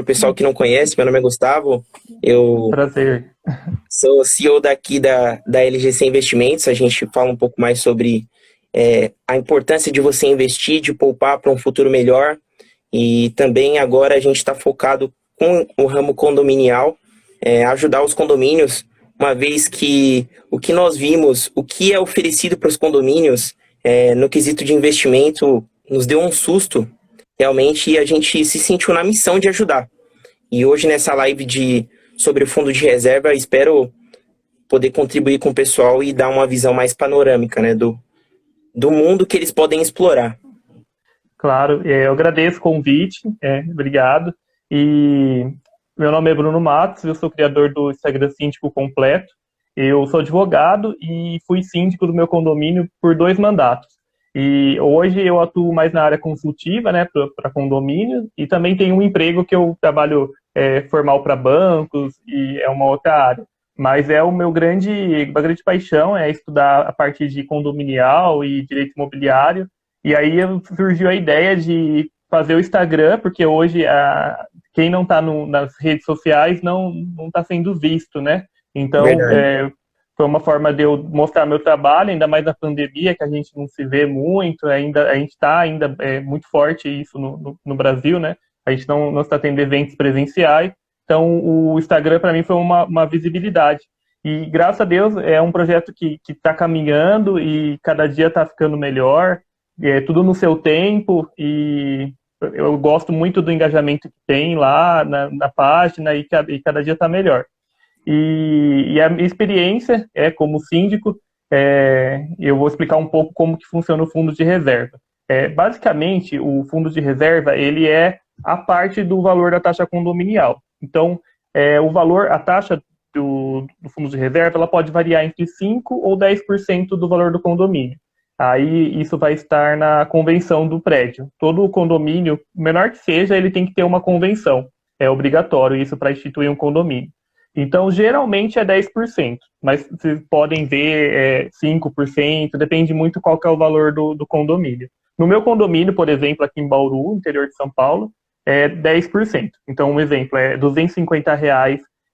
pessoal que não conhece, meu nome é Gustavo, eu Prazer. sou CEO daqui da LGC Investimentos. A gente fala um pouco mais sobre a importância de você investir, de poupar para um futuro melhor. E também agora a gente está focado com o ramo condominial, ajudar os condomínios, uma vez que o que nós vimos, o que é oferecido para os condomínios no quesito de investimento, nos deu um susto, realmente, e a gente se sentiu na missão de ajudar. E hoje nessa live sobre o fundo de reserva, espero poder contribuir com o pessoal e dar uma visão mais panorâmica, né, do mundo que eles podem explorar. Claro, eu agradeço o convite, obrigado. E meu nome é Bruno Matos, eu sou criador do Instagram Síndico Completo. Eu sou advogado e fui síndico do meu condomínio por 2 mandatos. E hoje eu atuo mais na área consultiva, né, para condomínio, e também tenho um emprego que eu trabalho formal para bancos e é uma outra área. Mas é uma grande paixão é estudar a parte de condominial e direito imobiliário. E aí surgiu a ideia de fazer o Instagram, porque hoje quem não está nas redes sociais não está sendo visto, né? Então, Verdade. foi uma forma de eu mostrar meu trabalho, ainda mais na pandemia, que a gente não se vê muito, a gente está ainda muito forte isso no Brasil, né? A gente não está tendo eventos presenciais, então o Instagram para mim foi uma visibilidade. E graças a Deus é um projeto que está caminhando e cada dia está ficando melhor, tudo no seu tempo, e eu gosto muito do engajamento que tem lá na página e cada dia está melhor. E a minha experiência como síndico, eu vou explicar um pouco como que funciona o fundo de reserva. Basicamente, o fundo de reserva ele é a parte do valor da taxa condominial. Então, a taxa do fundo de reserva, ela pode variar entre 5% ou 10% do valor do condomínio. Aí isso vai estar na convenção do prédio. Todo condomínio, menor que seja, ele tem que ter uma convenção. É obrigatório isso para instituir um condomínio. Então, geralmente é 10%, mas vocês podem ver 5%, depende muito qual que é o valor do condomínio. No meu condomínio, por exemplo, aqui em Bauru, interior de São Paulo, é 10%. Então, um exemplo, R$ 250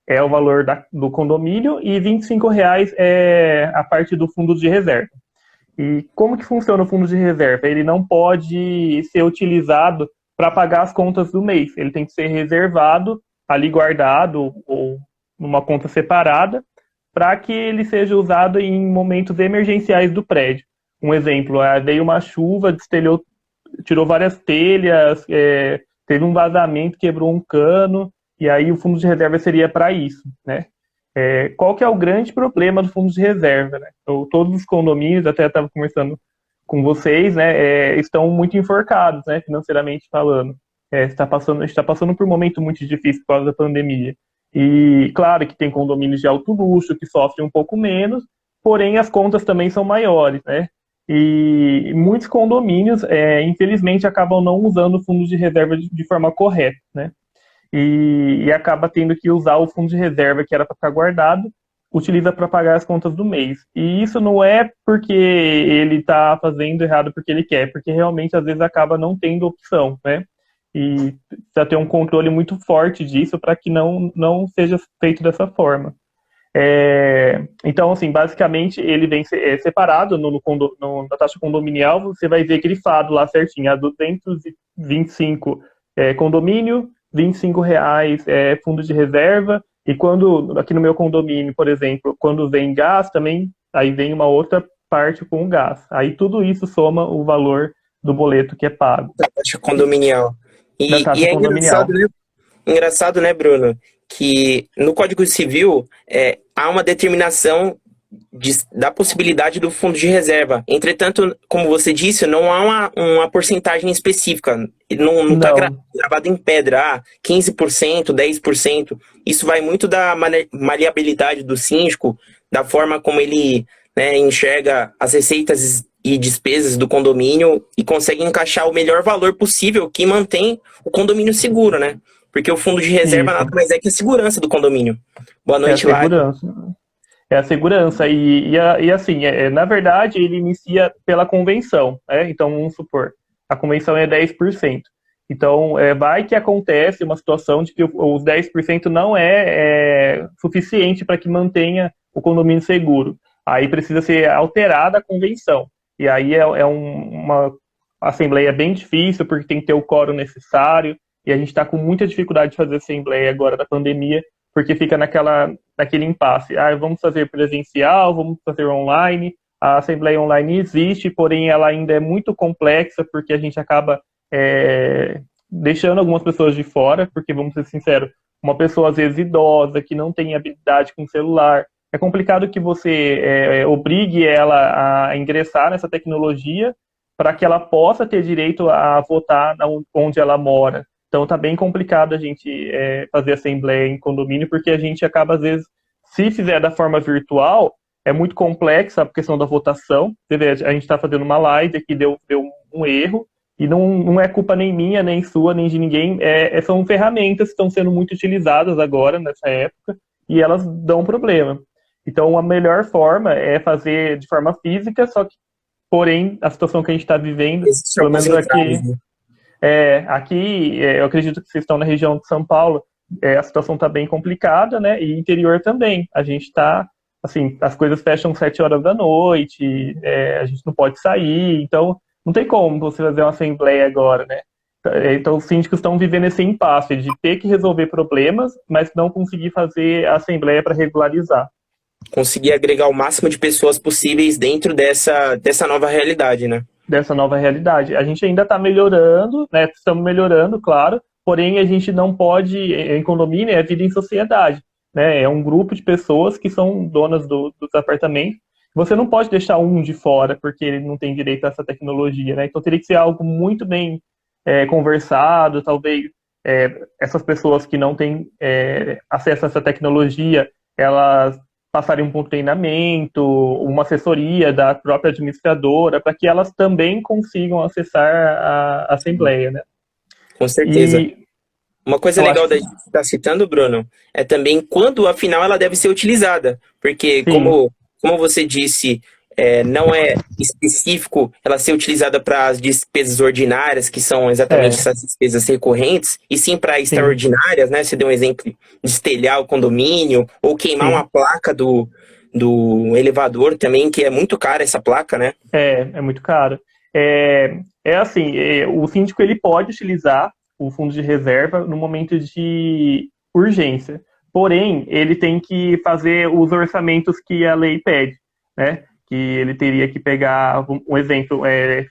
é o valor do condomínio e R$ 25 é a parte do fundo de reserva. E como que funciona o fundo de reserva? Ele não pode ser utilizado para pagar as contas do mês. Ele tem que ser reservado, ali guardado ou numa conta separada, para que ele seja usado em momentos emergenciais do prédio. Um exemplo, veio uma chuva, tirou várias telhas, teve um vazamento, quebrou um cano, e aí o fundo de reserva seria para isso, né? Qual que é o grande problema do fundo de reserva, né? Então, todos os condomínios, até estava conversando com vocês, né, estão muito enforcados, né, financeiramente falando. A gente está passando por um momento muito difícil por causa da pandemia. E claro que tem condomínios de alto luxo que sofrem um pouco menos, porém as contas também são maiores, né? E muitos condomínios, infelizmente, acabam não usando o fundo de reserva de forma correta, né? E acaba tendo que usar o fundo de reserva que era para ficar guardado, utiliza para pagar as contas do mês. E isso não é porque ele está fazendo errado porque ele quer, porque realmente às vezes acaba não tendo opção, né? E precisa ter um controle muito forte disso para que não seja feito dessa forma. Então, assim, basicamente, ele vem separado na taxa condominial, você vai ver grifado lá certinho, a 225 condomínio, R$ 25 fundo de reserva, e quando, aqui no meu condomínio, por exemplo, quando vem gás também, aí vem uma outra parte com o gás. Aí tudo isso soma o valor do boleto que é pago. Da taxa condominial. Da E taxa é engraçado, condominial. né? Engraçado, né, Bruno? Que no Código Civil há uma determinação da possibilidade do fundo de reserva. Entretanto, como você disse, não há uma porcentagem específica. Não está Não, gravado em pedra, 15%, 10%. Isso vai muito da maleabilidade do síndico, da forma como ele, né, enxerga as receitas e despesas do condomínio e consegue encaixar o melhor valor possível que mantém o condomínio seguro, né? Porque o fundo de reserva isso. nada mais é que a segurança do condomínio. Boa É a noite, Lari. segurança. É a segurança. E assim, na verdade, ele inicia pela convenção, né? Então, vamos supor, a convenção é 10%. Então, vai que acontece uma situação de que os 10% não é suficiente para que mantenha o condomínio seguro. Aí precisa ser alterada a convenção. E aí uma assembleia bem difícil, porque tem que ter o quórum necessário, e a gente está com muita dificuldade de fazer assembleia agora da pandemia, porque fica naquele impasse. Vamos fazer presencial, vamos fazer online. A assembleia online existe, porém ela ainda é muito complexa, porque a gente acaba deixando algumas pessoas de fora, porque, vamos ser sinceros, uma pessoa às vezes idosa, que não tem habilidade com celular, é complicado que você obrigue ela a ingressar nessa tecnologia para que ela possa ter direito a votar onde ela mora. Então está bem complicado a gente fazer assembleia em condomínio, porque a gente acaba, às vezes, se fizer da forma virtual, é muito complexa a questão da votação. Você vê, a gente está fazendo uma live aqui, deu um erro, e não é culpa nem minha, nem sua, nem de ninguém. São ferramentas que estão sendo muito utilizadas agora, nessa época, e elas dão problema. Então, a melhor forma é fazer de forma física, só que, porém, a situação que a gente está vivendo, pelo menos aqui, eu acredito que vocês estão na região de São Paulo, a situação está bem complicada, né? E interior também. A gente está, assim, as coisas fecham 7 horas da noite, a gente não pode sair, então não tem como você fazer uma assembleia agora, né? Então, os síndicos estão vivendo esse impasse de ter que resolver problemas, mas não conseguir fazer a assembleia para regularizar. Conseguir agregar o máximo de pessoas possíveis dentro dessa nova realidade, né? Dessa nova realidade. A gente ainda está melhorando, né? Estamos melhorando, claro, porém a gente não pode, em condomínio, é vida em sociedade, né? É um grupo de pessoas que são donas dos apartamentos. Você não pode deixar um de fora, porque ele não tem direito a essa tecnologia, né? Então teria que ser algo muito bem conversado, talvez essas pessoas que não têm acesso a essa tecnologia, elas passarem um treinamento, uma assessoria da própria administradora, para que elas também consigam acessar a Assembleia, né? Com certeza. Uma coisa legal da gente estar citando, Bruno, é também quando, afinal, ela deve ser utilizada. Porque, como você disse, não é específico ela ser utilizada para as despesas ordinárias, que são exatamente essas despesas recorrentes, e sim para extraordinárias, né? Você deu um exemplo de estelhar o condomínio, ou queimar uma placa do elevador também, que é muito cara essa placa, né? É muito caro. O síndico ele pode utilizar o fundo de reserva no momento de urgência. Porém, ele tem que fazer os orçamentos que a lei pede, né? Que ele teria que pegar, um exemplo,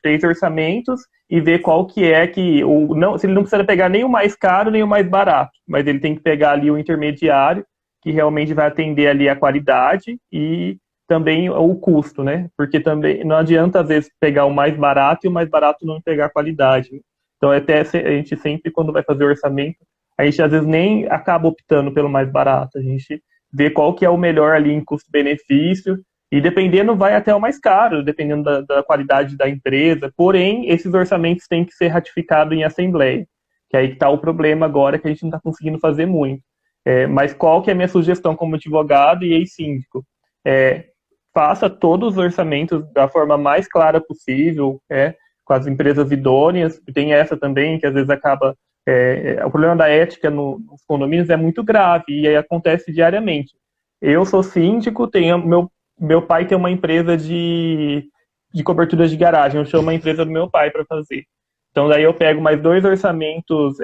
3 orçamentos e ver qual que se ele não precisa pegar nem o mais caro, nem o mais barato, mas ele tem que pegar ali o intermediário, que realmente vai atender ali a qualidade e também o custo, né? Porque também não adianta, às vezes, pegar o mais barato e o mais barato não pegar a qualidade, né? Então, até a gente sempre, quando vai fazer orçamento, a gente às vezes nem acaba optando pelo mais barato, a gente vê qual que é o melhor ali em custo-benefício, e dependendo vai até o mais caro, dependendo da qualidade da empresa, porém, esses orçamentos têm que ser ratificados em assembleia, que aí está o problema agora, que a gente não está conseguindo fazer muito. Mas qual que é a minha sugestão como advogado e ex-síndico? Faça todos os orçamentos da forma mais clara possível, com as empresas idôneas. Tem essa também, que às vezes acaba... o problema da ética nos condomínios é muito grave, e aí acontece diariamente. Eu sou síndico, meu pai tem uma empresa de cobertura de garagem, eu chamo a empresa do meu pai para fazer. Então daí eu pego mais 2 orçamentos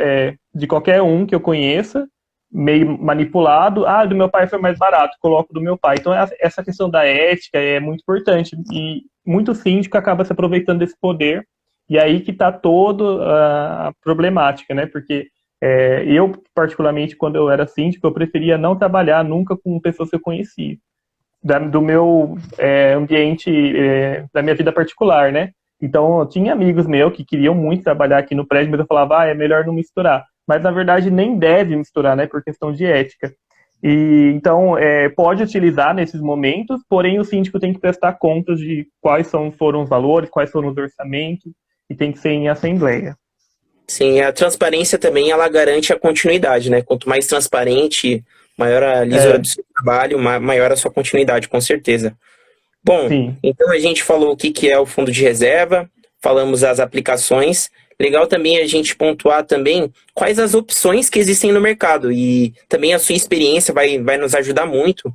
de qualquer um que eu conheça, meio manipulado, do meu pai foi mais barato, coloco do meu pai. Então essa questão da ética é muito importante, e muito síndico acaba se aproveitando desse poder, e aí que está toda a problemática, né? Porque eu, particularmente, quando eu era síndico, eu preferia não trabalhar nunca com pessoas que eu conhecia, do meu ambiente, da minha vida particular, né? Então, eu tinha amigos meus que queriam muito trabalhar aqui no prédio, mas eu falava, é melhor não misturar. Mas, na verdade, nem deve misturar, né? Por questão de ética. E, então, pode utilizar nesses momentos, porém o síndico tem que prestar contas de quais foram os valores, quais foram os orçamentos, e tem que ser em assembleia. Sim, a transparência também, ela garante a continuidade, né? Quanto mais transparente, maior a lisura do seu trabalho, maior a sua continuidade, com certeza. Bom, então a gente falou o que é o fundo de reserva, falamos as aplicações. legal também a gente pontuar também quais as opções que existem no mercado. E também a sua experiência vai nos ajudar muito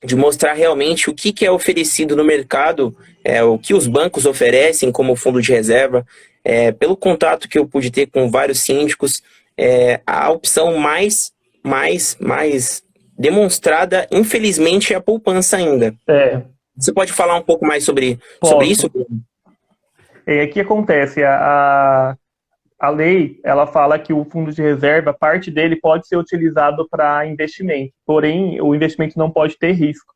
de mostrar realmente o que é oferecido no mercado, o que os bancos oferecem como fundo de reserva. Pelo contato que eu pude ter com vários síndicos, a opção mais demonstrada, infelizmente, é a poupança ainda. Você pode falar um pouco mais sobre isso? O que acontece? A lei, ela fala que o fundo de reserva, parte dele pode ser utilizado para investimento, porém, o investimento não pode ter risco.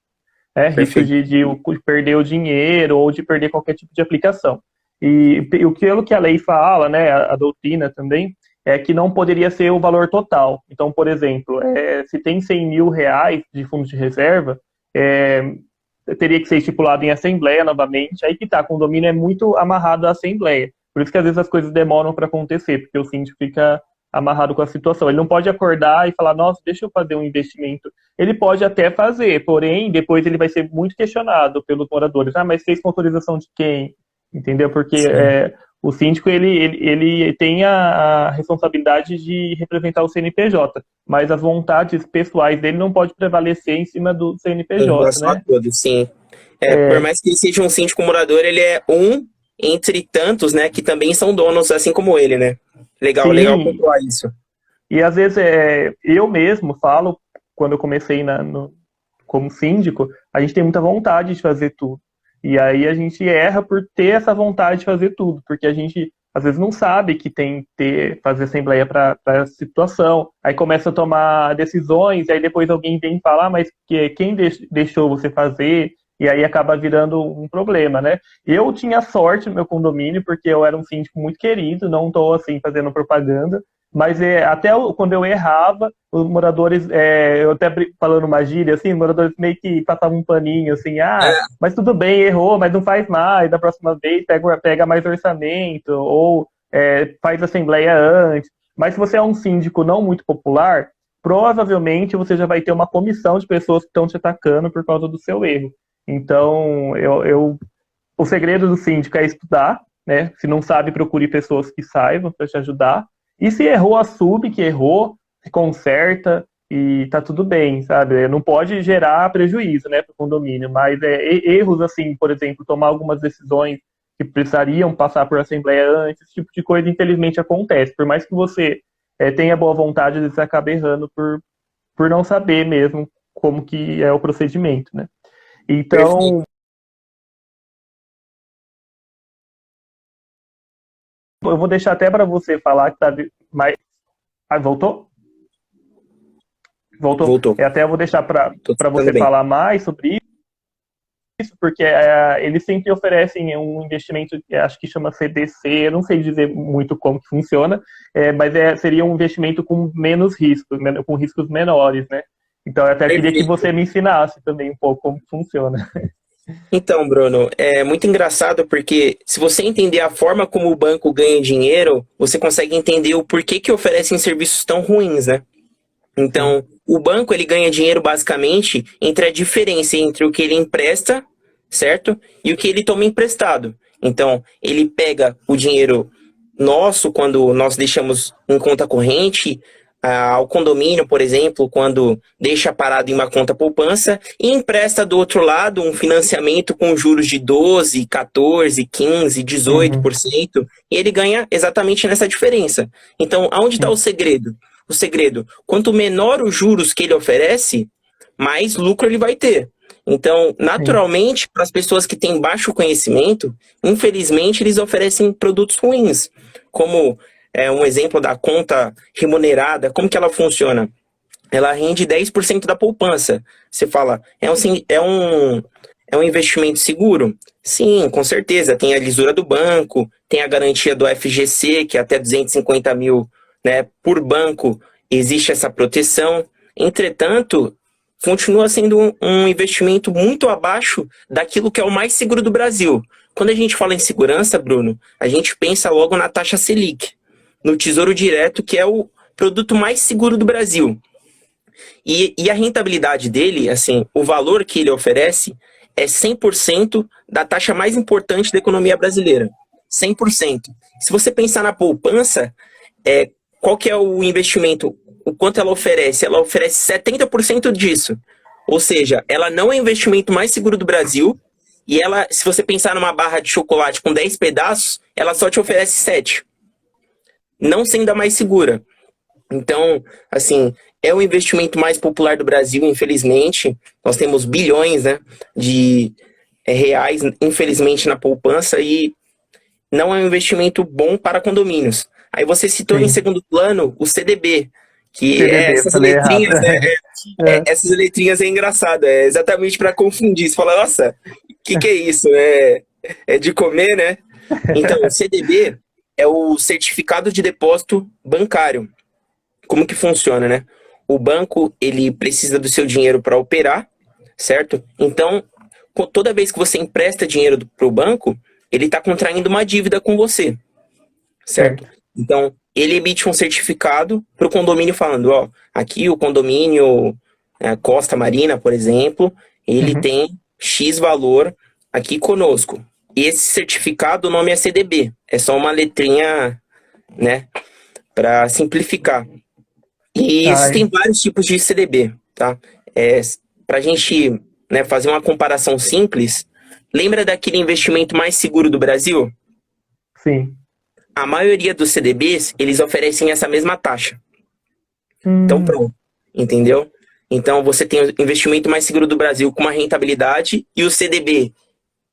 Risco de perder o dinheiro ou de perder qualquer tipo de aplicação. E o que a lei fala, né, a doutrina também, é que não poderia ser o valor total. Então, por exemplo, se tem 100 mil reais de fundo de reserva, teria que ser estipulado em assembleia novamente. Aí que tá, condomínio é muito amarrado à assembleia. Por isso que às vezes as coisas demoram para acontecer, porque o síndico fica amarrado com a situação. Ele não pode acordar e falar, nossa, deixa eu fazer um investimento. Ele pode até fazer, porém, depois ele vai ser muito questionado pelos moradores. Ah, mas fez com autorização de quem? Entendeu? Porque o síndico, ele tem a responsabilidade de representar o CNPJ, mas as vontades pessoais dele não pode prevalecer em cima do CNPJ, né? Todos, sim. Por mais que ele seja um síndico morador, ele é um entre tantos, né, que também são donos, assim como ele, né? Legal pontuar isso. E às vezes eu mesmo falo, quando eu comecei como síndico, a gente tem muita vontade de fazer tudo. E aí a gente erra por ter essa vontade de fazer tudo, porque a gente às vezes não sabe que tem que fazer assembleia para essa situação. Aí começa a tomar decisões, e aí depois alguém vem falar, mas quem deixou você fazer? E aí acaba virando um problema, né? Eu tinha sorte no meu condomínio, porque eu era um síndico muito querido, não estou assim fazendo propaganda, mas até quando eu errava, os moradores, eu até falando uma gíria, assim, os moradores meio que passavam um paninho, assim, mas tudo bem, errou, mas não faz mais, da próxima vez pega mais orçamento, ou faz assembleia antes. Mas se você é um síndico não muito popular, provavelmente você já vai ter uma comissão de pessoas que estão te atacando por causa do seu erro. Então, o segredo do síndico é estudar, né? Se não sabe, procure pessoas que saibam para te ajudar. E se errou, assume que errou, se conserta e tá tudo bem, sabe? Não pode gerar prejuízo, né, para o condomínio, mas erros assim, por exemplo, tomar algumas decisões que precisariam passar por assembleia antes, esse tipo de coisa, infelizmente, acontece. Por mais que você tenha boa vontade, às vezes você acaba errando por não saber mesmo como que é o procedimento, né? Então, perfeito. Eu vou deixar até para você falar que tá mais. Voltou? Voltou. Até eu vou deixar para você falar mais sobre isso, porque eles sempre oferecem um investimento, acho que chama CDC, eu não sei dizer muito como que funciona, mas seria um investimento com menos riscos, com riscos menores, né? Então, eu até queria que você me ensinasse também um pouco como funciona. Então, Bruno, é muito engraçado porque se você entender a forma como o banco ganha dinheiro, você consegue entender o porquê que oferecem serviços tão ruins, né? Então, o banco ele ganha dinheiro basicamente entre a diferença entre o que ele empresta, certo? E o que ele toma emprestado. Então, ele pega o dinheiro nosso quando nós deixamos em conta corrente, ao condomínio, por exemplo, quando deixa parado em uma conta poupança e empresta do outro lado um financiamento com juros de 12, 14, 15, 18%, e ele ganha exatamente nessa diferença. Então, aonde está o segredo? O segredo, quanto menor os juros que ele oferece, mais lucro ele vai ter. Então, naturalmente, para as pessoas que têm baixo conhecimento, infelizmente, eles oferecem produtos ruins, como um exemplo da conta remunerada. Como que ela funciona? Ela rende 10% da poupança. Você fala, é um investimento seguro? Sim, com certeza. Tem a lisura do banco, tem a garantia do FGC, que é até 250 mil, né, por banco, existe essa proteção. Entretanto, continua sendo um investimento muito abaixo daquilo que é o mais seguro do Brasil. Quando a gente fala em segurança, Bruno, a gente pensa logo na taxa Selic, no Tesouro Direto, que é o produto mais seguro do Brasil. E a rentabilidade dele, assim, o valor que ele oferece é 100% da taxa mais importante da economia brasileira. 100%. Se você pensar na poupança, qual que é o investimento? O quanto ela oferece? Ela oferece 70% disso. Ou seja, ela não é o investimento mais seguro do Brasil e ela, se você pensar numa barra de chocolate com 10 pedaços, ela só te oferece 7, não sendo a mais segura. Então, assim, é o investimento mais popular do Brasil, infelizmente. Nós temos bilhões, né, de reais, infelizmente, na poupança e não é um investimento bom para condomínios. Aí você citou em Sim. segundo plano o CDB, que CDB, essas falei errado. letrinhas, né? Essas letrinhas é engraçado, é exatamente para confundir. Você fala, nossa, o que é isso? É de comer, né? Então, o CDB é o Certificado de Depósito Bancário. Como que funciona, né? O banco, ele precisa do seu dinheiro para operar, certo? Então, toda vez que você empresta dinheiro para o banco, ele está contraindo uma dívida com você, certo? Então, ele emite um certificado para o condomínio falando, ó, aqui o condomínio Costa Marina, por exemplo, ele tem X valor aqui conosco. Esse certificado, o nome é CDB, é só uma letrinha, né, para simplificar. E existem vários tipos de CDB, tá? Para a gente, né, fazer uma comparação simples, lembra daquele investimento mais seguro do Brasil? Sim. A maioria dos CDBs, eles oferecem essa mesma taxa. Então, pronto. Entendeu? Então, você tem o investimento mais seguro do Brasil com uma rentabilidade e o CDB,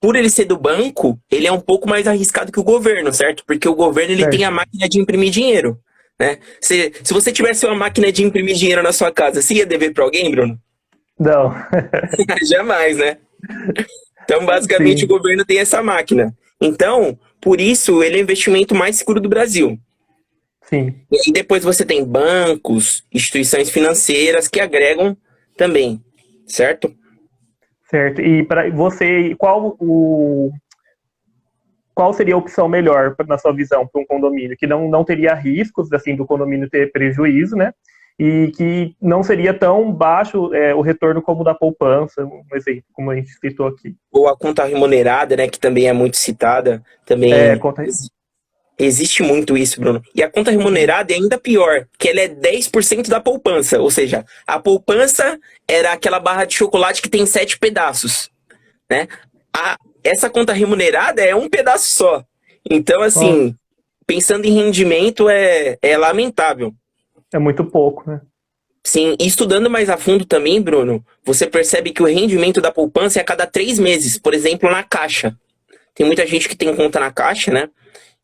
por ele ser do banco, ele é um pouco mais arriscado que o governo, certo? Porque o governo, ele tem a máquina de imprimir dinheiro, né? Se você tivesse uma máquina de imprimir dinheiro na sua casa, você ia dever para alguém, Bruno? Não. Jamais, né? Então, basicamente, Sim. o governo tem essa máquina. Então, por isso, ele é o investimento mais seguro do Brasil. Sim. E depois você tem bancos, instituições financeiras que agregam também, certo? Certo. E para você, qual seria a opção melhor, na sua visão, para um condomínio? Que não teria riscos, assim, do condomínio ter prejuízo, né? E que não seria tão baixo o retorno como o da poupança, um exemplo, como a gente citou aqui. Ou a conta remunerada, né, que também é muito citada, também Conta... existe muito isso, Bruno. E a conta remunerada é ainda pior, que ela é 10% da poupança, ou seja, a poupança era aquela barra de chocolate que tem 7 pedaços, né? Essa conta remunerada é um pedaço só. Então, assim, pensando em rendimento, é lamentável. É muito pouco, né? Sim, e estudando mais a fundo também, Bruno, você percebe que o rendimento da poupança é a cada 3 meses, por exemplo, na Caixa. Tem muita gente que tem conta na Caixa, né?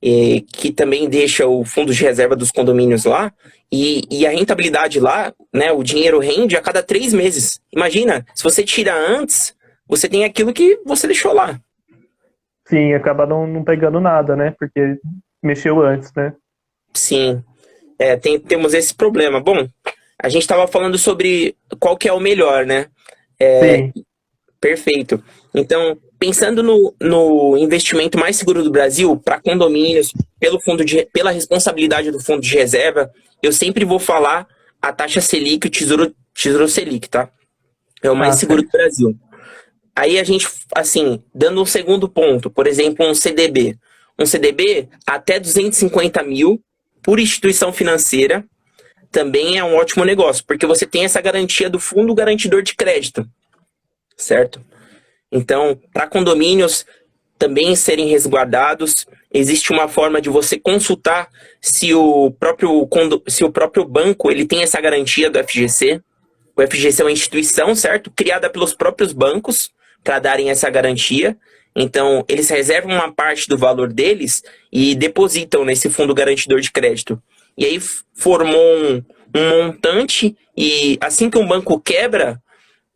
E que também deixa o fundo de reserva dos condomínios lá, e a rentabilidade lá, né? O dinheiro rende a cada 3 meses. Imagina, se você tira antes, você tem aquilo que você deixou lá. Sim, acaba não pegando nada, né? Porque mexeu antes, né? Sim, temos esse problema. Bom, a gente estava falando sobre qual que é o melhor, né? Sim. Perfeito. Então, pensando no investimento mais seguro do Brasil, para condomínios, pela responsabilidade do fundo de reserva, eu sempre vou falar a taxa Selic, o Tesouro Selic, tá? É o mais seguro do Brasil. Aí a gente, assim, dando um segundo ponto, por exemplo, um CDB. Um CDB até 250 mil por instituição financeira também é um ótimo negócio, porque você tem essa garantia do fundo garantidor de crédito, certo? Então, para condomínios também serem resguardados, existe uma forma de você consultar se o próprio banco ele tem essa garantia do FGC. O FGC é uma instituição, certo? Criada pelos próprios bancos para darem essa garantia. Então, eles reservam uma parte do valor deles e depositam nesse fundo garantidor de crédito. E aí formou um montante e assim que um banco quebra,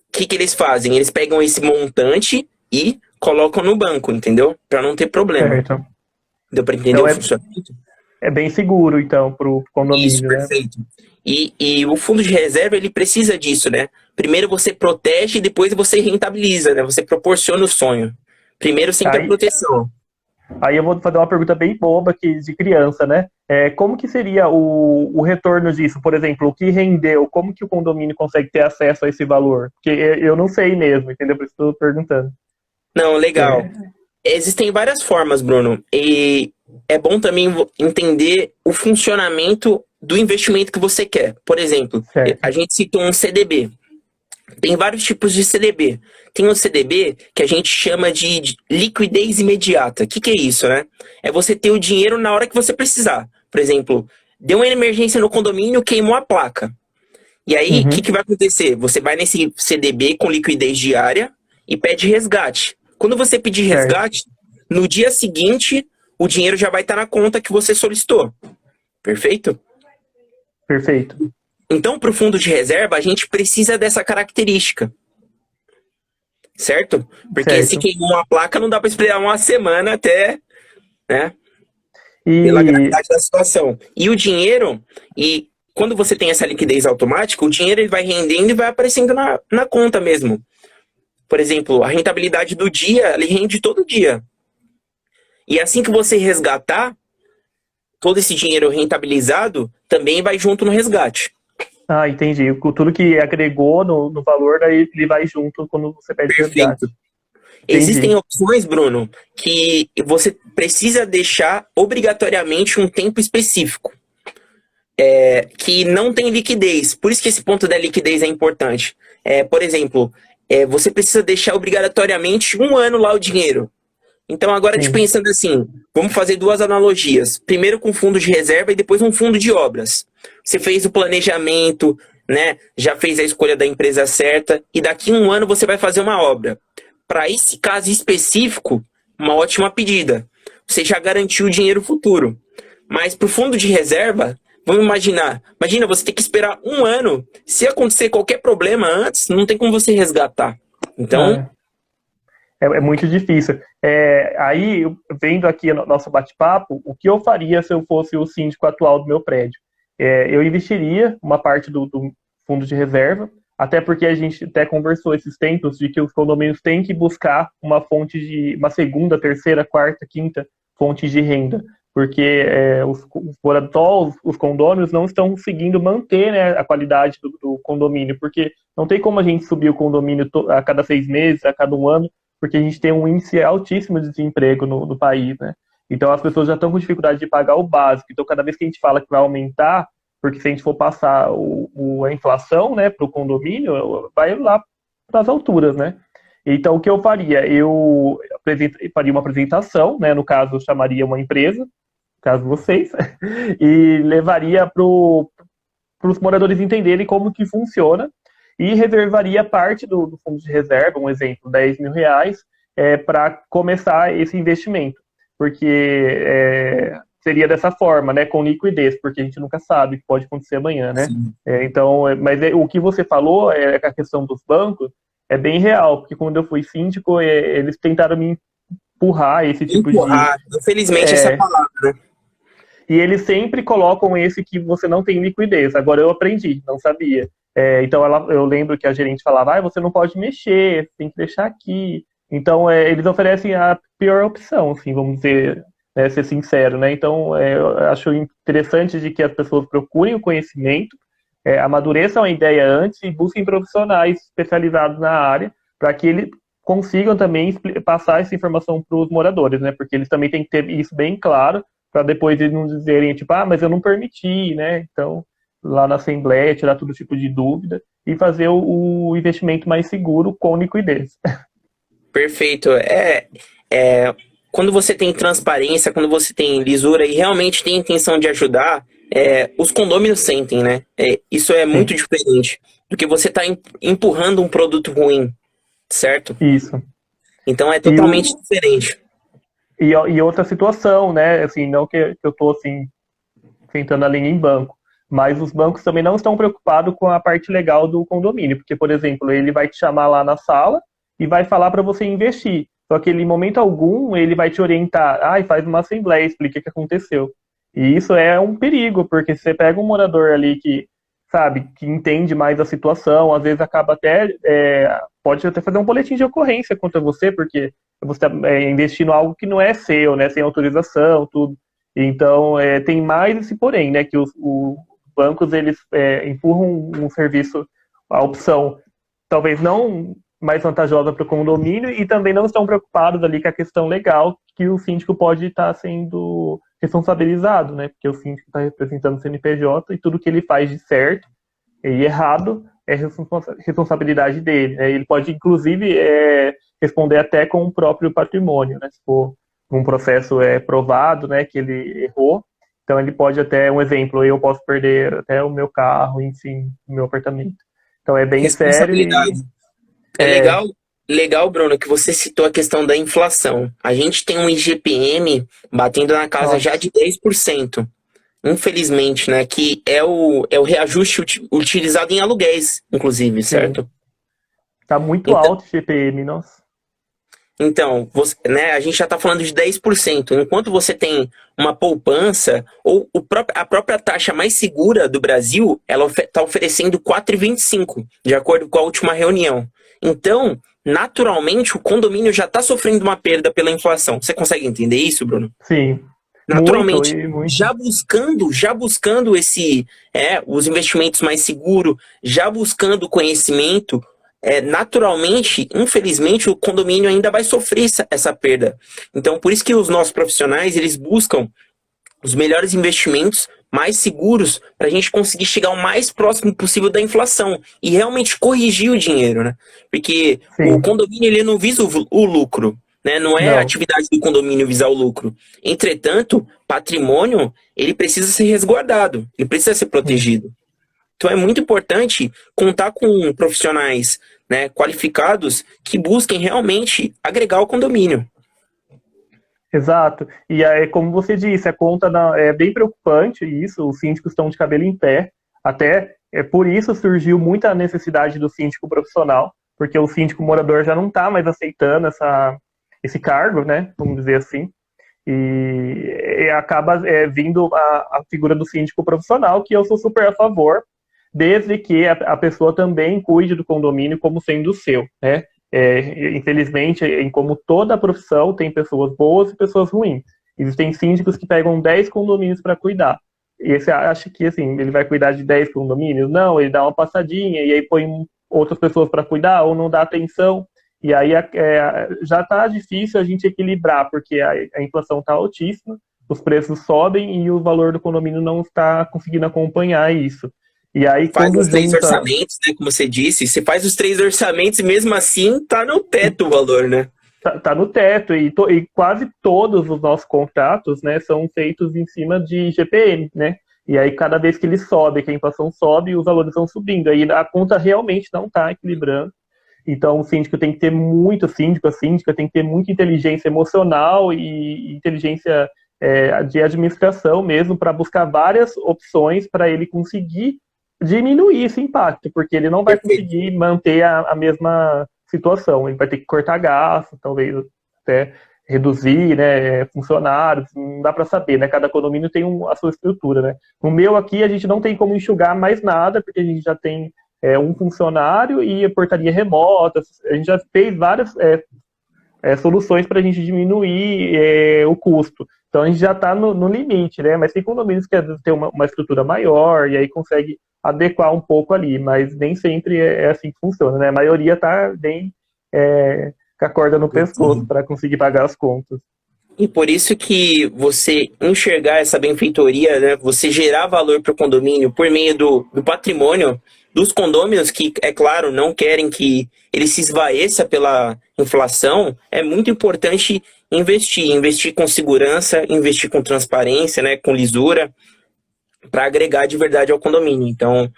o que eles fazem? Eles pegam esse montante e colocam no banco, entendeu? Para não ter problema. Certo. Deu para entender Então o funcionamento? é bem seguro, então, para o Isso, condomínio, né? perfeito. E o fundo de reserva, ele precisa disso, né? Primeiro você protege e depois você rentabiliza, né? Você proporciona o sonho. Primeiro sempre a proteção. Aí eu vou fazer uma pergunta bem boba aqui de criança, né? Como que seria o retorno disso? Por exemplo, o que rendeu? Como que o condomínio consegue ter acesso a esse valor? Porque eu não sei mesmo, entendeu? Por isso estou perguntando. Não, legal. Existem várias formas, Bruno, e é bom também entender o funcionamento do investimento que você quer. Por exemplo, a Certo. gente citou um CDB. Tem vários tipos de CDB. Tem um CDB que a gente chama de liquidez imediata. O que é isso, né? É você ter o dinheiro na hora que você precisar. Por exemplo, deu uma emergência no condomínio, queimou a placa. E aí, o que Uhum. vai acontecer? Você vai nesse CDB com liquidez diária e pede resgate. Quando você pedir Certo. resgate, no dia seguinte, o dinheiro já vai estar na conta que você solicitou. Perfeito? Perfeito. Então, para o fundo de reserva, a gente precisa dessa característica, certo? Porque se Certo. queimou uma placa, não dá para esperar uma semana até, né? Pela E gravidade da situação. E o dinheiro, e quando você tem essa liquidez automática, o dinheiro ele vai rendendo e vai aparecendo na conta mesmo. Por exemplo, a rentabilidade do dia, ele rende todo dia. E assim que você resgatar, todo esse dinheiro rentabilizado também vai junto no resgate. entendi. Tudo que agregou no valor, daí ele vai junto quando você pede resgate. Perfeito. Existem Entendi. opções, Bruno, que você precisa deixar obrigatoriamente um tempo específico, que não tem liquidez. Por isso que esse ponto da liquidez é importante. Por exemplo, você precisa deixar obrigatoriamente um ano lá o dinheiro. Então, agora, te Sim. pensando assim, vamos fazer duas analogias. Primeiro com fundo de reserva e depois um fundo de obras. Você fez o planejamento, né? Já fez a escolha da empresa certa e daqui a um ano você vai fazer uma obra. Para esse caso específico, uma ótima pedida. Você já garantiu o dinheiro futuro. Mas para o fundo de reserva, vamos imaginar. Imagina você ter que esperar um ano. Se acontecer qualquer problema antes, não tem como você resgatar. Então, Ah, é muito difícil. Aí, vendo aqui no nosso bate-papo, o que eu faria se eu fosse o síndico atual do meu prédio? Eu investiria uma parte do fundo de reserva, até porque a gente até conversou esses tempos de que os condomínios têm que buscar uma segunda, terceira, quarta, quinta fonte de renda, porque os moradores, os condôminos não estão conseguindo manter, né, a qualidade do condomínio, porque não tem como a gente subir o condomínio a cada 6 meses, a cada um ano, porque a gente tem um índice altíssimo de desemprego no país, né? Então as pessoas já estão com dificuldade de pagar o básico. Então cada vez que a gente fala que vai aumentar, porque se a gente for passar a inflação, né, para o condomínio, vai lá para as alturas, né? Então o que eu faria? Eu faria uma apresentação, né? No caso, eu chamaria uma empresa, no caso vocês, e levaria para os moradores entenderem como que funciona e reservaria parte do fundo de reserva, um exemplo, R$ 10.000, para começar esse investimento. Porque seria dessa forma, né, com liquidez, porque a gente nunca sabe o que pode acontecer amanhã, né? sim. Então, mas o que você falou, a questão dos bancos, é bem real, porque quando eu fui síndico, eles tentaram me empurrar esse tipo de. Empurrar, infelizmente, essa é, palavra, né? e eles sempre colocam esse que você não tem liquidez. Agora eu aprendi, não sabia. Então eu lembro que a gerente falava, você não pode mexer, tem que deixar aqui. Então eles oferecem a pior opção, assim, vamos dizer, ser sincero, né? Então eu acho interessante de que as pessoas procurem o conhecimento, amadureçam a ideia antes e busquem profissionais especializados na área para que eles consigam também passar essa informação para os moradores, né? Porque eles também têm que ter isso bem claro para depois eles não dizerem, tipo, mas eu não permiti, né? Então, lá na Assembleia, tirar todo tipo de dúvida e fazer o investimento mais seguro com liquidez. Perfeito. Quando você tem transparência, quando você tem lisura e realmente tem intenção de ajudar, os condôminos sentem, né? Isso é muito Sim, diferente do que você está empurrando um produto ruim, certo? isso. Então é E, totalmente o, diferente. e outra situação, né? Assim, não que eu estou assim, sentando a linha em banco, mas os bancos também não estão preocupados com a parte legal do condomínio, porque, por exemplo, ele vai te chamar lá na sala e vai falar para você investir. Só que ele, em momento algum, ele vai te orientar, faz uma assembleia, explica o que aconteceu. E isso é um perigo, porque se você pega um morador ali que, sabe, que entende mais a situação, às vezes acaba até, pode até fazer um boletim de ocorrência contra você, porque você está investindo algo que não é seu, né, sem autorização, tudo. Então, tem mais esse porém, né, que os bancos, eles empurram um serviço, a opção, talvez não mais vantajosa para o condomínio e também não estão preocupados ali com a questão legal que o síndico pode estar sendo responsabilizado, né? Porque o síndico está representando o CNPJ e tudo que ele faz de certo e errado é responsabilidade dele, né? Ele pode, inclusive, responder até com o próprio patrimônio, né? Se for um processo provado, né, que ele errou, então ele pode até, um exemplo, eu posso perder até o meu carro, enfim, o meu apartamento. Então é bem sério e... Responsabilidade. É legal, Bruno, que você citou a questão da inflação. A gente tem um IGPM batendo na casa Nossa, já de 10%. Infelizmente, né? Que é o reajuste utilizado em aluguéis, inclusive, sim. certo? Tá muito Então, alto o GPM, nossa. né, a gente já está falando de 10%. Enquanto você tem uma poupança, ou a própria taxa mais segura do Brasil, ela está oferecendo 4,25, de acordo com a última reunião. Então, naturalmente, o condomínio já está sofrendo uma perda pela inflação. Você consegue entender isso, Bruno? Sim, muito Naturalmente, e muito. já buscando os investimentos mais seguros, já buscando conhecimento, naturalmente, infelizmente, o condomínio ainda vai sofrer essa perda. Então, por isso que os nossos profissionais, eles buscam os melhores investimentos mais seguros para a gente conseguir chegar o mais próximo possível da inflação e realmente corrigir o dinheiro, né? Porque o Sim, condomínio ele não visa o lucro, né? Não é a não. atividade do condomínio visar o lucro. Entretanto, patrimônio ele precisa ser resguardado, ele precisa ser Sim. protegido. Então é muito importante contar com profissionais, né, qualificados que busquem realmente agregar ao condomínio. Exato. E aí, como você disse, a conta é bem preocupante isso, os síndicos estão de cabelo em pé. Até por isso surgiu muita necessidade do síndico profissional, porque o síndico morador já não está mais aceitando esse cargo, né? Vamos dizer assim. E acaba vindo a figura do síndico profissional, que eu sou super a favor, desde que a pessoa também cuide do condomínio como sendo o seu, né? Infelizmente, como toda profissão, tem pessoas boas e pessoas ruins. Existem síndicos que pegam 10 condomínios para cuidar. E você acha que assim, ele vai cuidar de 10 condomínios? Não, ele dá uma passadinha e aí põe outras pessoas para cuidar ou não dá atenção. E aí já está difícil a gente equilibrar, porque a inflação está altíssima, os preços sobem e o valor do condomínio não está conseguindo acompanhar isso. E aí, Faz quando os três junta. orçamentos, né? Como você disse, você faz os três orçamentos e mesmo assim tá no teto o valor, né? Tá no teto e quase todos os nossos contratos, né, são feitos em cima de GPM, né? E aí cada vez que ele sobe, que a inflação sobe, os valores vão subindo. Aí a conta realmente não está equilibrando. Então o síndico tem que ter muito, síndico, a síndica tem que ter muita inteligência emocional e inteligência de administração mesmo para buscar várias opções para ele conseguir diminuir esse impacto, porque ele não vai Perfeito. conseguir manter a mesma situação. Ele vai ter que cortar gastos, talvez até reduzir, né, funcionários, não dá para saber, né? Cada condomínio tem a sua estrutura, né? No meu aqui a gente não tem como enxugar mais nada, porque a gente já tem um funcionário e a portaria remota. A gente já fez várias soluções para a gente diminuir o custo. Então a gente já está no limite, né? Mas tem condomínios que às vezes tem uma estrutura maior e aí consegue adequar um pouco ali, mas nem sempre é assim que funciona, né? A maioria está bem com a corda no pescoço para conseguir pagar as contas. E por isso que você enxergar essa benfeitoria, né, você gerar valor para o condomínio por meio do patrimônio dos condôminos, que, é claro, não querem que ele se esvaeça pela inflação, é muito importante investir com segurança, investir com transparência, né, com lisura, para agregar de verdade ao condomínio. Então,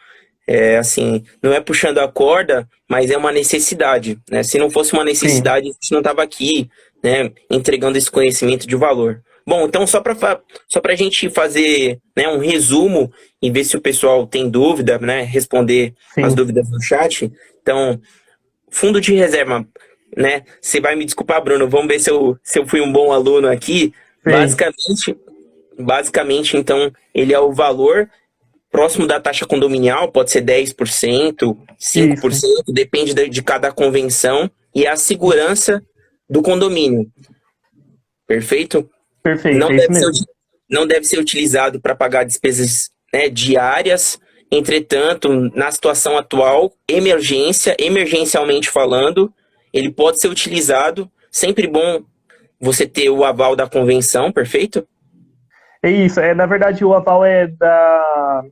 assim, não é puxando a corda, mas é uma necessidade, né? Se não fosse uma Sim, necessidade, a gente não estava aqui, né, entregando esse conhecimento de valor. Bom, então só para a gente fazer, né, um resumo e ver se o pessoal tem dúvida, né, responder as sim, dúvidas no chat. Então, fundo de reserva, né? Você vai me desculpar, Bruno, vamos ver se eu fui um bom aluno aqui. sim, Basicamente, então, ele é o valor próximo da taxa condominial, pode ser 10%, isso, 5%, depende de cada convenção, e é a segurança do condomínio, perfeito? perfeito, Não é isso deve ser, mesmo. não deve ser utilizado para pagar despesas, né, diárias, Entretanto, na situação atual, emergencialmente falando, ele pode ser utilizado. Sempre bom você ter o aval da convenção, perfeito? É isso, na verdade o aval é da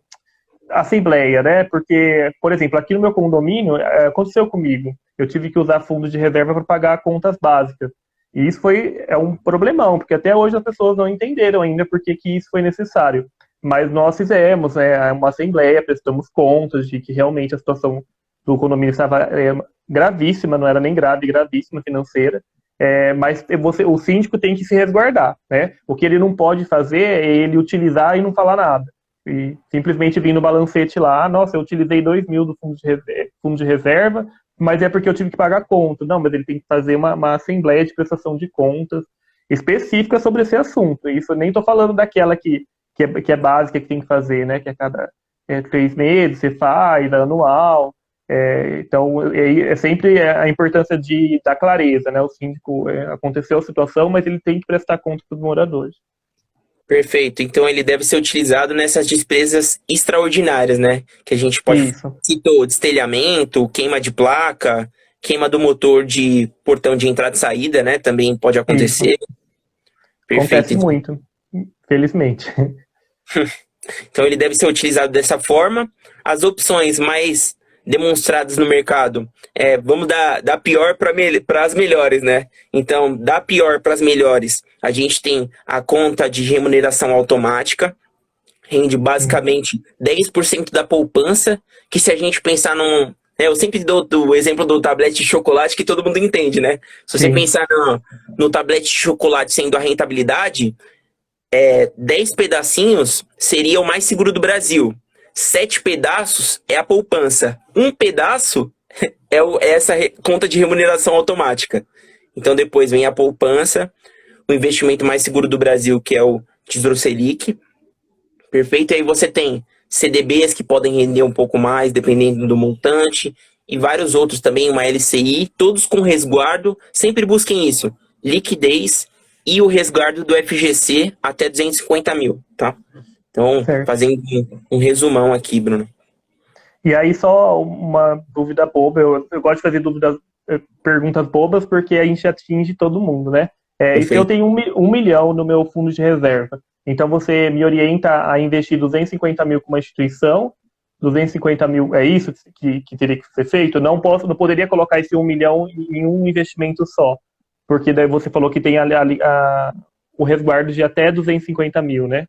Assembleia, né? Porque, por exemplo, aqui no meu condomínio, aconteceu comigo. Eu tive que usar fundo de reserva para pagar contas básicas. E isso é um problemão, porque até hoje as pessoas não entenderam ainda por que isso foi necessário. Mas nós fizemos, né, uma assembleia, prestamos contas de que realmente a situação do condomínio estava gravíssima, não era nem grave, gravíssima financeira. Mas o síndico tem que se resguardar, né? O que ele não pode fazer é ele utilizar e não falar nada. E simplesmente vir no balancete lá, nossa, eu utilizei 2.000 do fundo de reserva, mas é porque eu tive que pagar a conta. Não, mas ele tem que fazer uma assembleia de prestação de contas específica sobre esse assunto. Isso eu nem estou falando daquela que é básica, que tem que fazer, né? Que a cada 3 meses você faz, anual. Então, é sempre a importância da clareza, né? O síndico, aconteceu a situação, mas ele tem que prestar conta para os moradores. Perfeito. Então ele deve ser utilizado nessas despesas extraordinárias, né? Que a gente pode citou destelhamento, queima de placa, queima do motor de portão de entrada e saída, né? Também pode acontecer. Isso. Perfeito. Acontece muito, felizmente. Então ele deve ser utilizado dessa forma. As opções mais demonstradas no mercado, vamos da pior para as melhores, né? Então, da pior para as melhores, a gente tem a conta de remuneração automática, rende basicamente 10% da poupança, que se a gente pensar eu sempre dou o exemplo do tablete de chocolate que todo mundo entende, né? Se você pensar no tablete de chocolate sendo a rentabilidade, 10 pedacinhos seria o mais seguro do Brasil. 7 pedaços é a poupança. Um pedaço é essa conta de remuneração automática. Então depois vem a poupança, o investimento mais seguro do Brasil, que é o Tesouro Selic. Perfeito? Aí você tem CDBs que podem render um pouco mais, dependendo do montante, e vários outros também, uma LCI, todos com resguardo. Sempre busquem isso, liquidez e o resguardo do FGC até 250 mil, tá? Então, fazendo um resumão aqui, Bruno. E aí, só uma dúvida boba, eu gosto de fazer perguntas bobas, porque a gente atinge todo mundo, né? E se eu tenho 1 milhão no meu fundo de reserva, então você me orienta a investir 250 mil com uma instituição, 250 mil, é isso que teria que ser feito? Não poderia colocar esse 1 milhão em um investimento só, porque daí você falou que tem o resguardo de até 250 mil, né?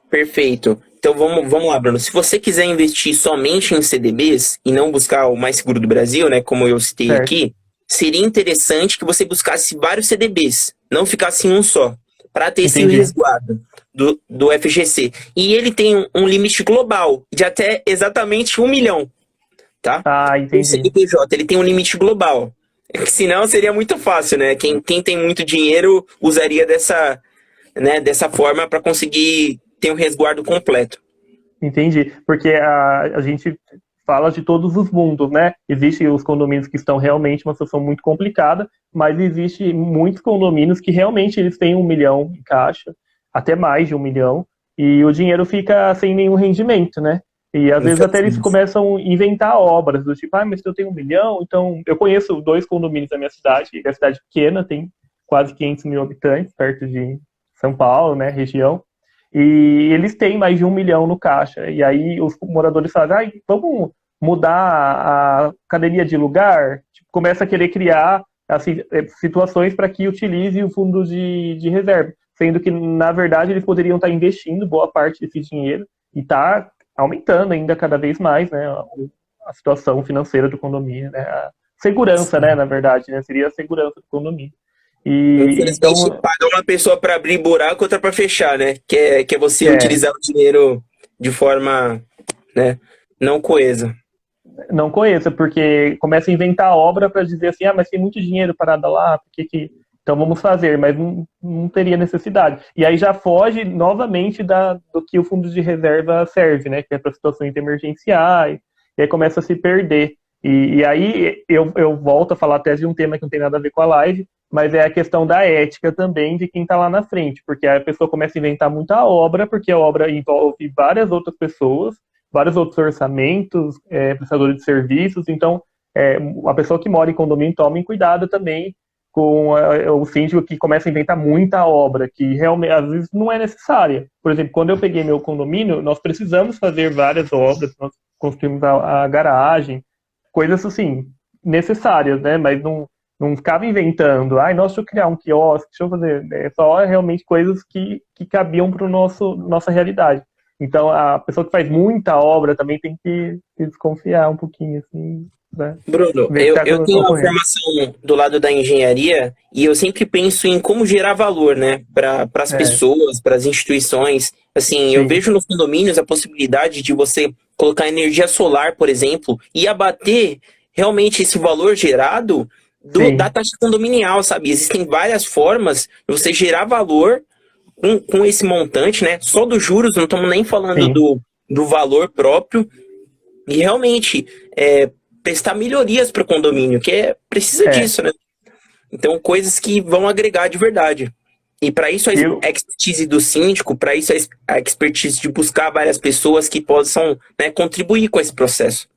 Perfeito. Então vamos lá, Bruno. Se você quiser investir somente em CDBs e não buscar o mais seguro do Brasil, né, como eu citei aqui, seria interessante que você buscasse vários CDBs, não ficasse em um só, para ter esse resguardo do FGC. E ele tem um limite global de até exatamente 1 milhão, tá? Ah, entendi. O CNPJ, ele tem um limite global. Senão seria muito fácil, né? Quem tem muito dinheiro usaria dessa forma para conseguir ter um resguardo completo. Entendi, porque a gente fala de todos os mundos, né? Existem os condomínios que estão realmente uma situação muito complicada, mas existe muitos condomínios que realmente eles têm 1 milhão em caixa, até mais de 1 milhão, e o dinheiro fica sem nenhum rendimento, né? E às vezes até eles começam a inventar obras, do tipo, mas se eu tenho 1 milhão, então... Eu conheço 2 condomínios da minha cidade, que é a cidade pequena, tem quase 500 mil habitantes, perto de São Paulo, né, região. E eles têm mais de 1 milhão no caixa. E aí os moradores falam, vamos mudar a cadeia de lugar? Tipo, começa a querer criar assim, situações para que utilize o fundo de reserva. Sendo que, na verdade, eles poderiam estar investindo boa parte desse dinheiro e está aumentando ainda cada vez mais, né, a situação financeira do condomínio, né, a segurança, né, na verdade, né, seria a segurança do condomínio. Então, paga uma pessoa para abrir buraco, outra para fechar, né? Que é você utilizar o dinheiro de forma, né, não coesa. Não coesa, porque começa a inventar obra para dizer assim, mas tem muito dinheiro parado lá, então vamos fazer, mas não teria necessidade. E aí já foge novamente do que o fundo de reserva serve, né? Que é para situações emergenciais, e aí começa a se perder. E aí eu volto a falar até de um tema que não tem nada a ver com a live, mas é a questão da ética também de quem está lá na frente, porque a pessoa começa a inventar muita obra, porque a obra envolve várias outras pessoas, vários outros orçamentos, prestadores de serviços, então a pessoa que mora em condomínio tome cuidado também com o síndico que começa a inventar muita obra, que realmente às vezes não é necessária. Por exemplo, quando eu peguei meu condomínio, nós precisamos fazer várias obras, nós construímos a garagem, coisas assim, necessárias, né? Mas não ficava inventando, nossa, deixa eu criar um quiosque, deixa eu fazer. Só realmente coisas que cabiam para nossa realidade. Então, a pessoa que faz muita obra também tem que desconfiar um pouquinho, assim, né? Bruno, Ver o que está eu tenho uma ocorrendo. formação do lado da engenharia e eu sempre penso em como gerar valor, né, para as pessoas, para as instituições. Assim, eu Sim, vejo nos condomínios a possibilidade de você colocar energia solar, por exemplo, e abater realmente esse valor gerado da sim, taxa condominial, sabe? Existem várias formas de você gerar valor com esse montante, né? Só dos juros, não estamos nem falando sim. do valor próprio. E realmente prestar melhorias para o condomínio, precisa É, disso, né? Então, coisas que vão agregar de verdade. E para isso eu, a expertise do síndico, para isso a expertise de buscar várias pessoas que possam, né, contribuir com esse processo.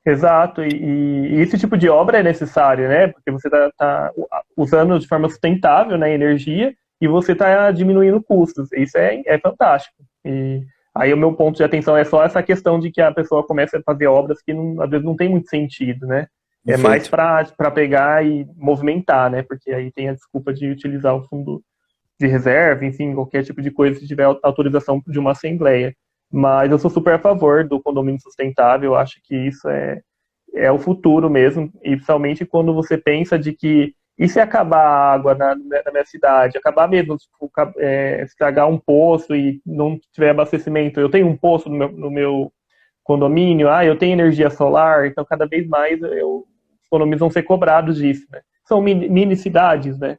exato, e esse tipo de obra é necessário, né? Porque você tá usando de forma sustentável, né, energia e você está diminuindo custos. Isso é fantástico. E aí o meu ponto de atenção é só essa questão de que a pessoa começa a fazer obras que às vezes não tem muito sentido, né? É mais Perfeito. para pegar e movimentar, né? Porque aí tem a desculpa de utilizar o fundo de reserva, enfim, qualquer tipo de coisa se tiver autorização de uma assembleia. Mas eu sou super a favor do condomínio sustentável, eu acho que isso é o futuro mesmo, e principalmente quando você pensa de que e se acabar a água na minha cidade, acabar mesmo, tipo, estragar um poço e não tiver abastecimento, eu tenho um poço no meu condomínio, eu tenho energia solar, então cada vez mais os condomínios vão ser cobrados disso, né? São mini cidades, né?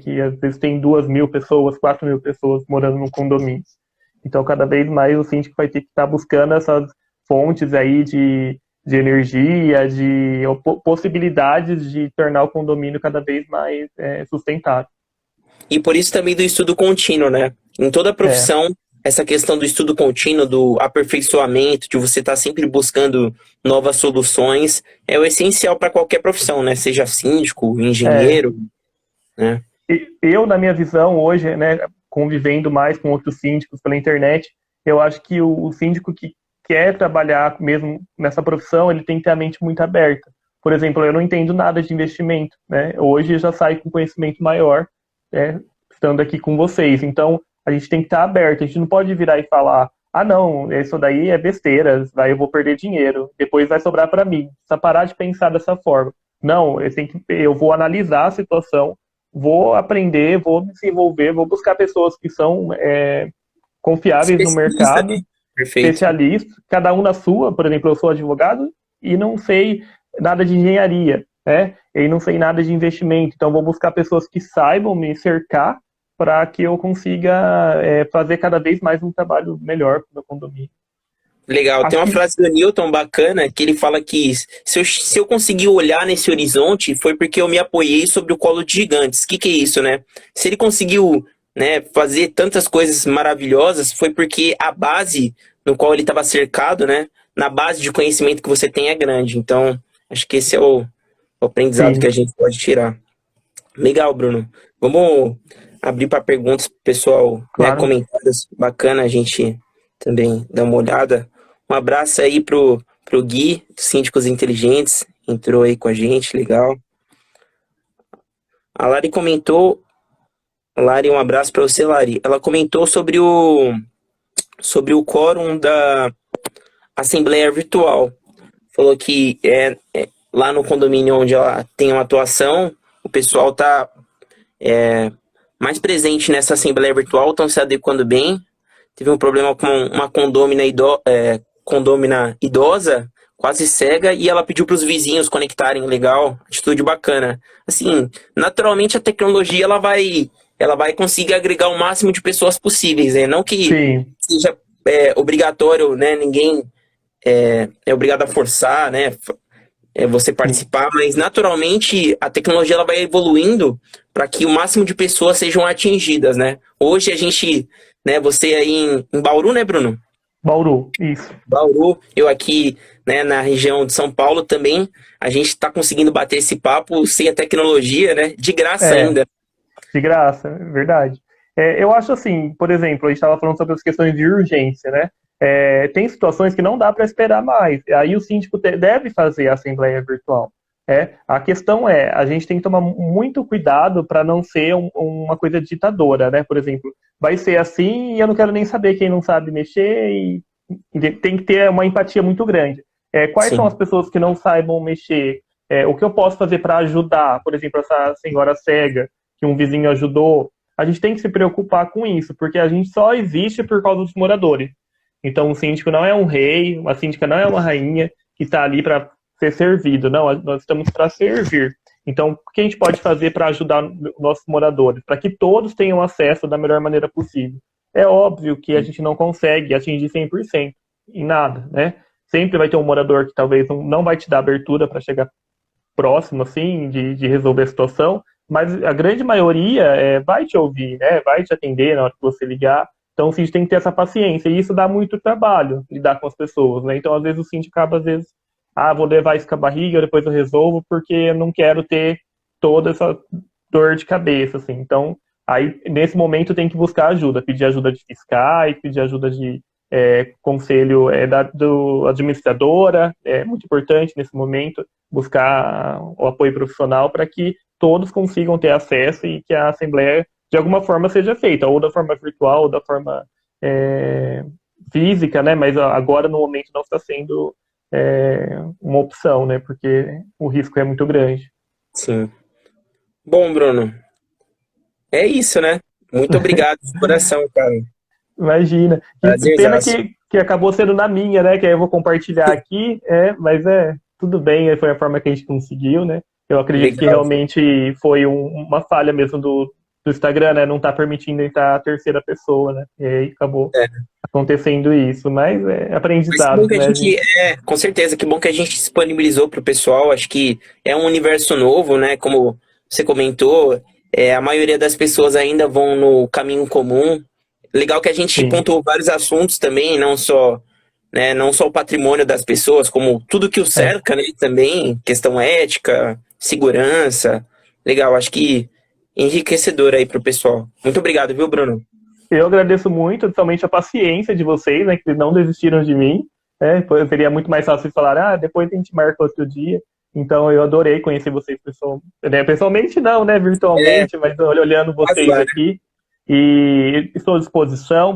Que às vezes tem 2.000 pessoas, 4.000 pessoas morando no condomínio. Então, cada vez mais o síndico vai ter que estar buscando essas fontes aí de energia, de possibilidades de tornar o condomínio cada vez mais sustentável. E por isso também do estudo contínuo, né? Em toda É, profissão, essa questão do estudo contínuo, do aperfeiçoamento, de você estar sempre buscando novas soluções, é o essencial para qualquer profissão, né? Seja síndico, é. engenheiro, né? Eu, na minha visão, hoje, né, convivendo mais com outros síndicos pela internet, eu acho que o síndico que quer trabalhar mesmo nessa profissão, ele tem que ter a mente muito aberta. Por exemplo, eu não entendo nada de investimento, né? Hoje eu já saio com conhecimento maior, né, estando aqui com vocês. Então, a gente tem que estar aberto. A gente não pode virar e falar, não, isso daí é besteira, daí eu vou perder dinheiro, depois vai sobrar para mim. Precisa parar de pensar dessa forma. Não, eu vou analisar a situação, vou aprender, vou me desenvolver, vou buscar pessoas que são confiáveis no Especialista, né? mercado, Perfeito. especialistas, cada um na sua. Por exemplo, eu sou advogado e não sei nada de engenharia, né? E não sei nada de investimento, então vou buscar pessoas que saibam me cercar para que eu consiga fazer cada vez mais um trabalho melhor para o meu condomínio. Legal. Tem Acho uma que frase do Newton bacana que ele fala que se eu conseguir olhar nesse horizonte foi porque eu me apoiei sobre o colo de gigantes. O que é isso, né? Se ele conseguiu, né, fazer tantas coisas maravilhosas, foi porque a base no qual ele estava cercado, né, na base de conhecimento que você tem é grande. Então, acho que esse é o aprendizado que a sim, gente pode tirar. Legal, Bruno. Vamos abrir para perguntas, pessoal, né? claro. Comentários bacana, a gente também dá uma olhada. Um abraço aí pro Gui, Síndicos Inteligentes, entrou aí com a gente, legal. A Lari comentou, Lari, um abraço para você, Lari. Ela comentou sobre o quórum da Assembleia Virtual. Falou que lá no condomínio onde ela tem uma atuação, o pessoal tá mais presente nessa assembleia virtual, estão se adequando bem. Teve um problema com uma condômina idosa, quase cega, e ela pediu para os vizinhos conectarem, legal, atitude bacana. Assim, naturalmente a tecnologia ela vai conseguir agregar o máximo de pessoas possíveis, né? Não que Sim, seja obrigatório, né? Ninguém é obrigado a forçar, né? Você sim. participar, mas naturalmente a tecnologia ela vai evoluindo para que o máximo de pessoas sejam atingidas, né? Hoje a gente, né, você aí em Bauru, né, Bruno? Bauru, isso. Bauru, eu aqui, né, na região de São Paulo também, a gente está conseguindo bater esse papo sem a tecnologia, né? De graça É, ainda. de graça, é verdade. Eu acho assim, por exemplo, a gente estava falando sobre as questões de urgência, né? Tem situações que não dá para esperar mais. Aí o síndico deve fazer a assembleia virtual. A questão a gente tem que tomar muito cuidado para não ser uma coisa ditadora, né? Por exemplo, vai ser assim e eu não quero nem saber quem não sabe mexer e tem que ter uma empatia muito grande. Quais são Sim, as pessoas que não saibam mexer? O que eu posso fazer para ajudar? Por exemplo, essa senhora cega que um vizinho ajudou. A gente tem que se preocupar com isso, porque a gente só existe por causa dos moradores. Então, o síndico não é um rei, a síndica não é uma rainha que está ali para ser servido. Não, nós estamos para servir. Então, o que a gente pode fazer para ajudar os nossos moradores? Para que todos tenham acesso da melhor maneira possível. É óbvio que a gente não consegue atingir 100% em nada, né? Sempre vai ter um morador que talvez não vai te dar abertura para chegar próximo, assim, de resolver a situação, mas a grande maioria vai te ouvir, né? Vai te atender na hora que você ligar. Então, o síndico tem que ter essa paciência, e isso dá muito trabalho, lidar com as pessoas, né? Então, às vezes, o síndico acaba, às vezes, vou levar isso com a barriga, depois eu resolvo, porque eu não quero ter toda essa dor de cabeça, assim. Então, aí, nesse momento, tem que buscar ajuda, pedir ajuda de fiscais, pedir ajuda de conselho do administradora, é muito importante nesse momento, buscar o apoio profissional para que todos consigam ter acesso e que a assembleia de alguma forma seja feita, ou da forma virtual, ou da forma física, né? Mas agora no momento não está sendo uma opção, né? Porque o risco é muito grande. sim. Bom, Bruno, é isso, né? Muito obrigado de coração, cara. Imagina. Que pena Prazerzaço. que acabou sendo na minha, né? Que aí eu vou compartilhar aqui, mas tudo bem, foi a forma que a gente conseguiu, né? Eu acredito que Legal. realmente foi uma falha mesmo do Instagram, né? Não tá permitindo entrar a terceira pessoa, né? E aí acabou É. acontecendo isso, mas Mas que bom aprendizados, que a né? A gente, gente com certeza, que bom que a gente disponibilizou para o pessoal. Acho que é um universo novo, né? Como você comentou, a maioria das pessoas ainda vão no caminho comum. Legal que a gente sim, pontuou vários assuntos também, não só, né, não só o patrimônio das pessoas, como tudo que o é. cerca, né? Também questão ética, segurança. Legal, acho que enriquecedor aí para o pessoal. Muito obrigado, viu, Bruno? Eu agradeço muito, principalmente a paciência de vocês, né? Que não desistiram de mim. Seria muito mais fácil falar, depois a gente marca outro dia. Então eu adorei conhecer vocês pessoalmente não, né? É, Virtualmente, mas olhando quase vocês lá, né? aqui. E estou à disposição.